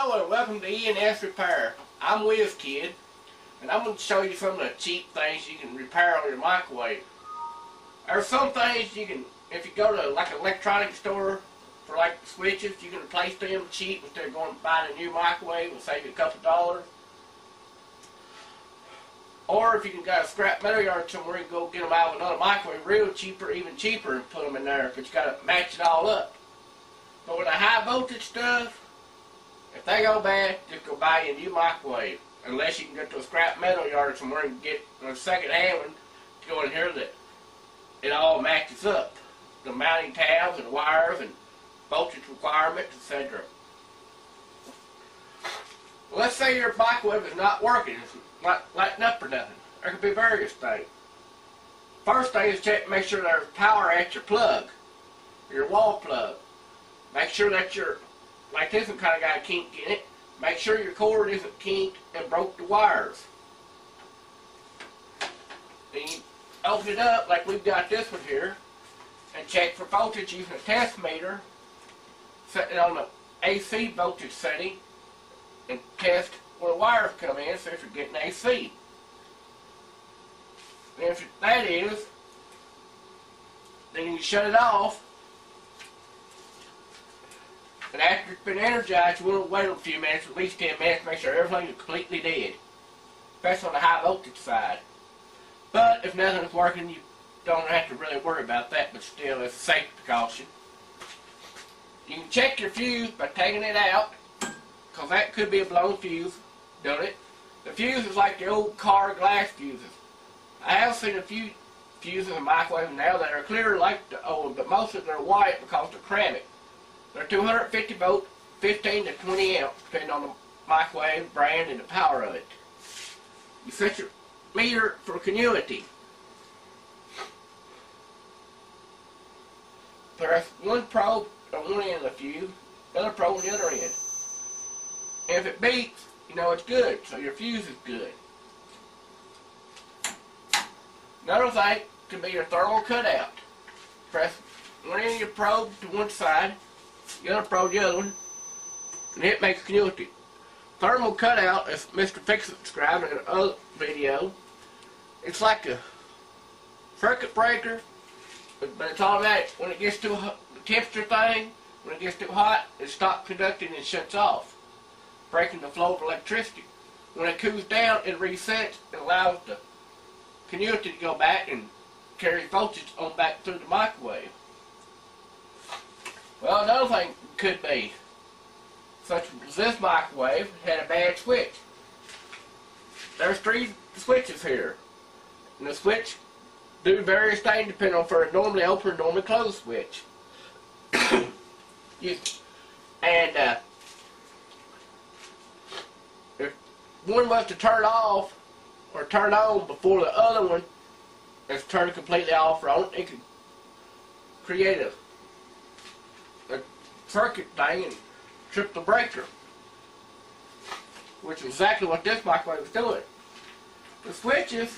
Hello and welcome to E&S Repair. I'm WhizKid and I'm going to show you some of the cheap things you can repair on your microwave. There are some things you can, if you go to like an electronics store for like switches, you can replace them cheap instead of going and buying a new microwave and save you a couple dollars. Or if you can go to a scrap metal yard somewhere, you can go get them out of another microwave real cheaper, even cheaper, and put them in there, but you got to match it all up. But with the high voltage stuff, if they go bad, just go buy you a new microwave. Unless you can go to a scrap metal yard somewhere and get a second hand one to go in here that it all matches up. The mounting tabs and wires and voltage requirements, etc. Well, let's say your microwave is not working. It's not lighting up or nothing. There could be various things. First thing is check, make sure there's power at your plug, your wall plug. Make sure that your, like this one kind of got a kink in it, make sure your cord isn't kinked and broke the wires. Then you open it up like we've got this one here and check for voltage using a test meter, set it on the AC voltage setting and test where the wires come in, see if you're getting AC. And if that is, then you shut it off. And after it's been energized, you want to wait a few minutes, at least 10 minutes, to make sure everything is completely dead. Especially on the high voltage side. But if nothing's working, you don't have to really worry about that, but still, it's a safety precaution. You can check your fuse by taking it out, because that could be a blown fuse, don't it? The fuse is like the old car glass fuses. I have seen a few fuses in microwaves now that are clear like the old, but most of them are white because they're ceramic. They're 250 volt, 15 to 20 amps, depending on the microwave, brand, and the power of it. You set your meter for continuity. Press one probe on one end of the fuse, the other probe on the other end. And if it beeps, you know it's good, so your fuse is good. Another thing could be your thermal cutout. Press one end of your probe to one side, the other probe the other one, and it makes continuity. Thermal cutout, as Mr. Fix-It described in another video, it's like a circuit breaker, but it's automatic. When it gets too hot, the temperature thing, when it gets too hot, it stops conducting and shuts off, breaking the flow of electricity. When it cools down, it resets and allows the continuity to go back and carry voltage on back through the microwave. Well, another thing could be, such as this microwave had a bad switch. There's 3 switches here, and the switch do various things depending on if it's normally open or normally closed switch. If one was to turn off or turn on before the other one is turned completely off or on, it could create a circuit thing and trip the breaker, which is exactly what this microwave is doing. The switches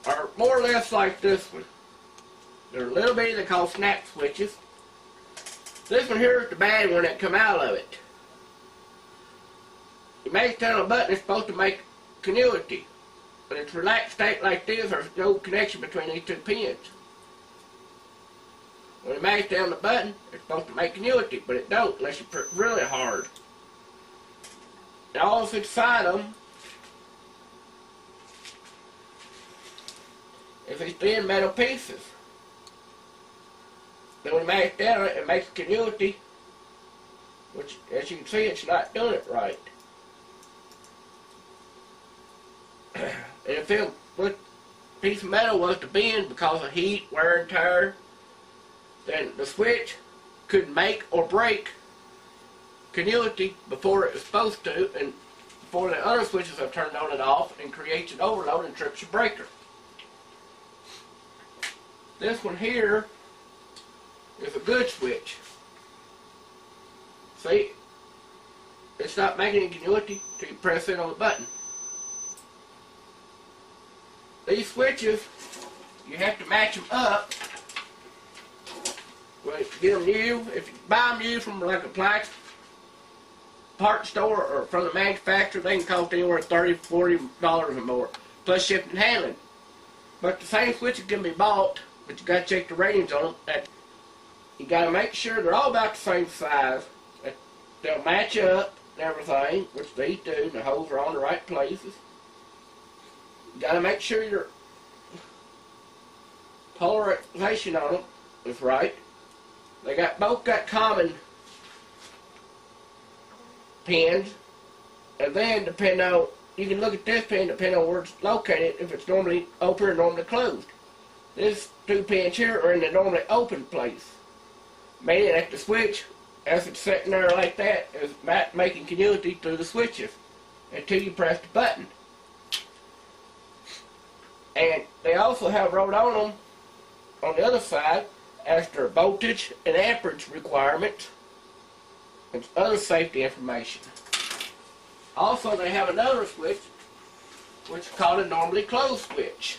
are more or less like this one. They're a little bitty, they're called snap switches. This one here is the bad one that come out of it. You mash down a button, it's supposed to make continuity. But it's relaxed state like this, there's no connection between these 2 pins. When you mash down the button, it's supposed to make continuity, but it don't unless you press really hard. And all inside them is these thin metal pieces. Then when you mash down it makes continuity, which as you can see it's not doing it right. And if it what piece of metal was to bend because of heat, wear and tear, then the switch could make or break continuity before it was supposed to, and before the other switches have turned on and off, and creates an overload and trips your breaker. This one here is a good switch. See, it's not making any continuity till you press it on the button. These switches, you have to match them up Well, get them new. If you buy them new from like a appliance part store or from the manufacturer, they can cost anywhere $30, $40 or more, plus shipping and handling. But the same switches can be bought, but you got to check the ratings on them. You got to make sure they're all about the same size. That they'll match up and everything, which they do, and the holes are on the right places. You got to make sure your polarization on them is right. They both got common pins, and then depending on, you can look at this pin depending on where it's located, if it's normally open or normally closed. These two pins here are in the normally open place, meaning that the switch, as it's sitting there like that, is making continuity through the switches until you press the button. And they also have wrote on them on the other side as their voltage and amperage requirements and other safety information. Also, they have another switch, which is called a normally closed switch.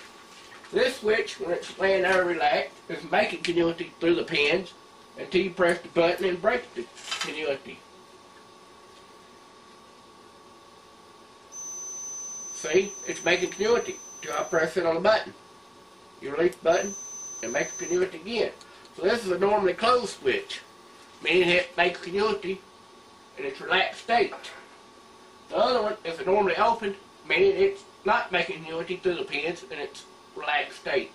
This switch, when it's laying there relaxed, is making continuity through the pins until you press the button and break the continuity. See, it's making continuity until I press it on the button. You release the button and make a continuity again. So this is a normally closed switch, meaning it makes continuity in its relaxed state. The other one is a normally open, meaning it's not making continuity through the pins in its relaxed state.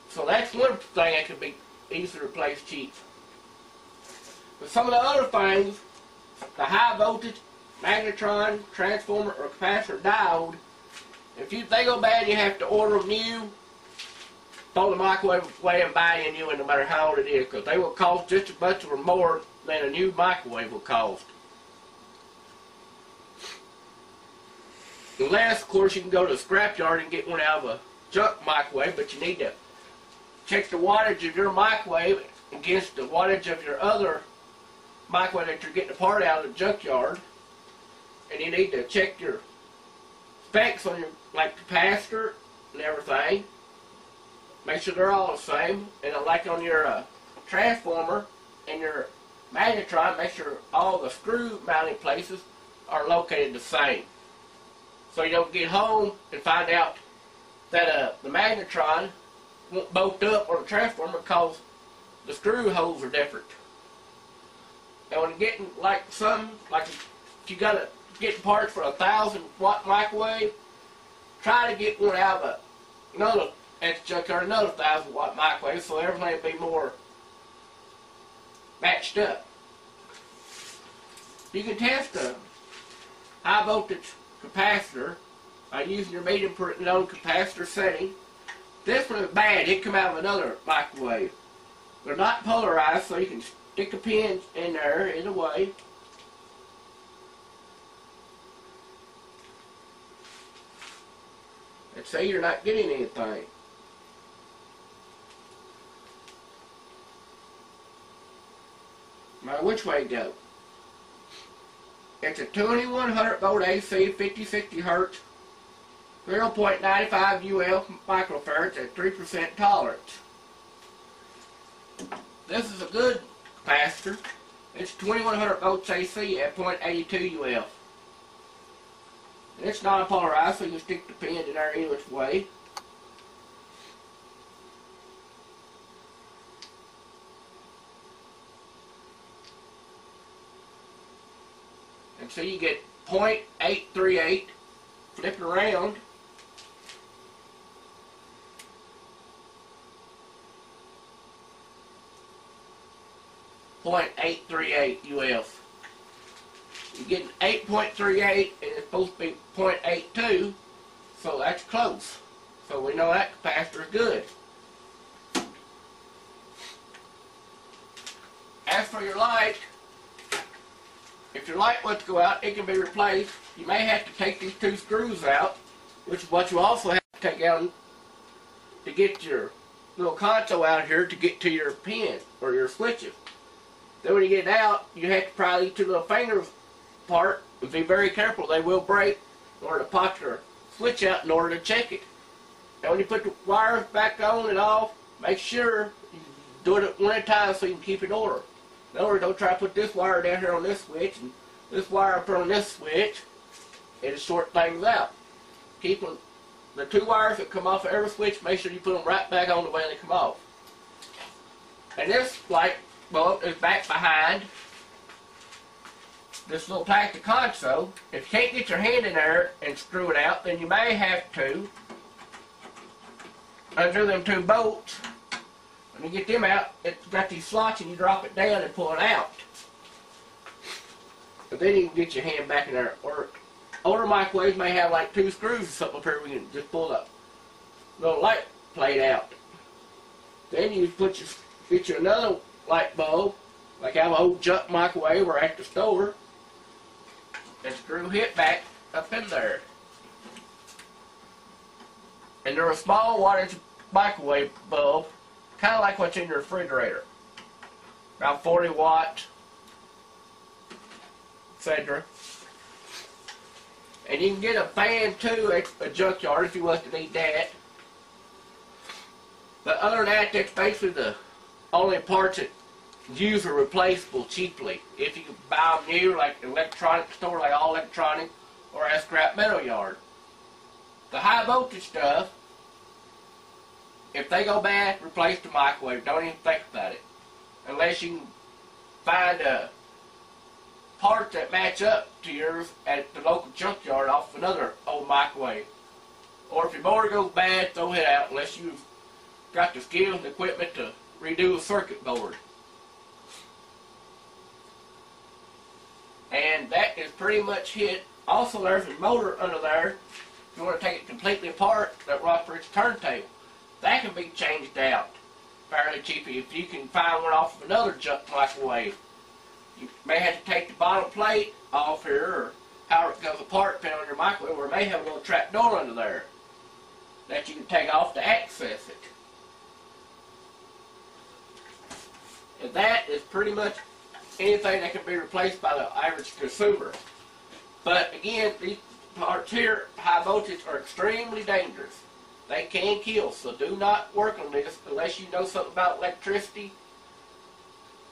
So that's one thing that can be easily replaced cheap. But some of the other things, the high voltage, magnetron, transformer, or capacitor diode, if they go bad, you have to order them new, throw the microwave away and buy a new one no matter how old it is, because they will cost just as much or more than a new microwave will cost. Unless, of course, you can go to the scrapyard and get one out of a junk microwave, but you need to check the wattage of your microwave against the wattage of your other microwave that you're getting a part out of the junkyard. And you need to check your specs on your, like, capacitor and everything. Make sure they're all the same. And like on your transformer and your magnetron, make sure all the screw mounting places are located the same. So you don't get home and find out that the magnetron won't bolt up or the transformer because the screw holes are different. And when you're getting like if you got to get parts for a 1,000-watt microwave, try to get one out of another at the junkyard, another 1,000-watt microwave, so everything will be more matched up. You can test a high voltage capacitor by using your medium node capacitor setting. This one is bad. It come out of another microwave. They're not polarized, so you can stick the pins in there either way. And say you're not getting anything. Now, which way to go? It's a 2100 volt AC, 50-60 Hertz, 0.95 UL microfarads at 3% tolerance. This is a good capacitor. It's 2100 volts AC at 0.82 UL. And it's non-polarized, so you can stick the pin in there either which way. And so you get 0.838, flip it around. .838 UF. You're getting 8.38 and it's supposed to be 0.82, so that's close. So we know that capacitor is good. As for your light, if your light wants to go out, it can be replaced. You may have to take these two screws out, which is what you also have to take out to get your little console out here to get to your pin or your switches. Then when you get it out, you have to pry these two little fingers apart and be very careful. They will break in order to pop your switch out in order to check it. And when you put the wires back on and off, make sure you do it at one at a time so you can keep it in order. In other words, don't try to put this wire down here on this switch and this wire up on this switch. It'll sort things out. Keep them, the two wires that come off of every switch, make sure you put them right back on the way they come off. And this light bulb is back behind this little plastic console. If you can't get your hand in there and screw it out, then you may have to undo them two bolts. When you get them out, it's got these slots and you drop it down and pull it out. But then you can get your hand back in there at work. Older microwaves may have like two screws or something up here where you can just pull the little light plate out. Then you get you another light bulb, like I have an old junk microwave or at the store, and screw it back up in there. And they're a small wattage microwave bulb, kind of like what's in your refrigerator. About 40 watts, etc. And you can get a fan too at a junkyard if you want to need that. But other than that, that's basically the only parts that used are replaceable cheaply. If you can buy them new, like an electronic store, like All Electronic, or at a scrap metal yard. The high voltage stuff, if they go bad, replace the microwave. Don't even think about it. Unless you can find a part that match up to yours at the local junkyard off another old microwave. Or if your motor goes bad, throw it out unless you've got the skills and equipment to redo a circuit board. And that is pretty much it. Also, there's a motor under there. If you want to take it completely apart, that operates a turntable. That can be changed out fairly cheaply if you can find one off of another junk microwave. You may have to take the bottom plate off here, or however it goes apart depending on your microwave, or it may have a little trap door under there that you can take off to access it. And that is pretty much anything that can be replaced by the average consumer. But again, these parts here, high voltage, are extremely dangerous. They can kill, so do not work on this unless you know something about electricity,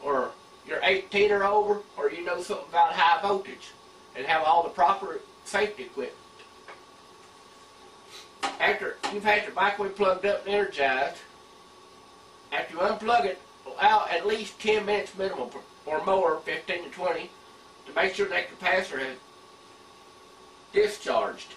or you're 18 or over, or you know something about high voltage and have all the proper safety equipment. After you've had your microwave plugged up and energized, after you unplug it, allow at least 10 minutes minimum or more, 15 to 20, to make sure that capacitor has discharged.